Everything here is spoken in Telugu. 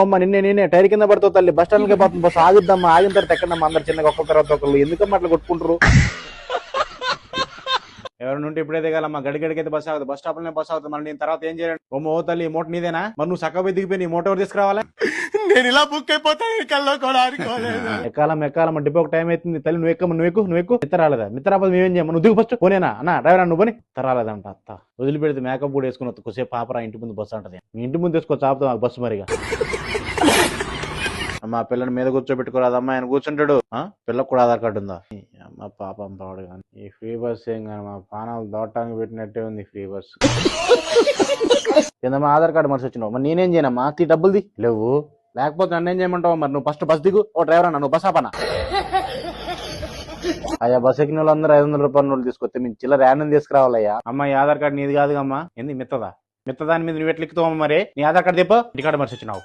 అమ్మ నిన్నే టైర్ కింద పడుతుంది తల్లి. బస్ స్టాండ్ కి పోతుంది బస్. ఆగిద్దమ్మా, ఆగిన తర్వాత ఎక్కడమ్మా అందరు చిన్నగా ఒక్కొక్క తర్వాత ఒకళ్ళు. ఎందుకమ్మా అట్లా కొట్టుకుంటారు? ఎవరి నుండి ఇప్పుడే దిగాలమ్మా. గడిగడికైతే బస్ ఆగుతుంది. బస్ స్టాప్ లోనే బస్ అవుతుంది. మరి నేను తర్వాత ఏం చేయాలి? ఓ తల్లి ఈ మూట నీదేనా? మరి నువ్వు సక్క దిగిపోయి నీ మూట ఎవరు తీసుకురావాలా? నేను ఇలా బుక్ అయిపోతాను కల్లో కూడా అనుకోలేదు. ఎక్కాలమ్మ డిపోకి టైం అవుతుంది తల్లి. నువ్వు ఎక్కు. మిత్ర రాలేదా? మిత్ర రాకపోతే మేమేం చేయము. నువ్వు దిగు ఫస్ట్. పోనేనా అన్న డ్రైవర్ నువ్వు పోనీ. మిత్ర రాలేదంట అత్త. వదిలిపెడితే మేకప్ కూడా వేసుకుని వస్తుంది. కొద్దిసేపు పాపరా ఇంటి ముందు బస్సు అంటది. మీ ఇంటి ముందు తీసుకోవచ్చు ఆపుతా మాకు బస్సు మరిగా. అమ్మ పిల్లని మీద కూర్చోబెట్టుకోరాదమ్మా, ఆయన కూర్చుంటాడు. పిల్లకు కూడా ఆధార్ కార్డు ఉందా? అమ్మ పాపం పాడు కానీ ఈ ఫ్రీ బస్ ఏం కానీ మా పానాలు దోటానికి పెట్టినట్టే ఉంది ఫ్రీ బస్. కిందమ్మా ఆధార్ కార్డు మనిషి వచ్చినావు. మరి నేనేం చేయనమ్మా? డబ్బులుది లేవు. లేకపోతే నన్ను ఏం చేయమంటావు? మరి నువ్వు ఫస్ట్ బస్ దిగు. ఓ డ్రైవర్ అన్న నువ్వు బస్ ఆపనా? అయ్యా బస్ ఎక్కిన వాళ్ళందరూ 500 రూపాయల నోట్లు తీసుకొస్తే మీ చిల్లర యానం తీసుకురావాలయ్యా. అమ్మ ఈ ఆధార్ కార్డు నీది కాదుగా అమ్మా. ఏంది మిత్తదాని మీద నువ్వు ఎట్లా ఎక్కుతావు? మరి నీ ఆధార్ కార్డు చెప్పు. ఇంటి కార్డు మనిషి వచ్చినావు.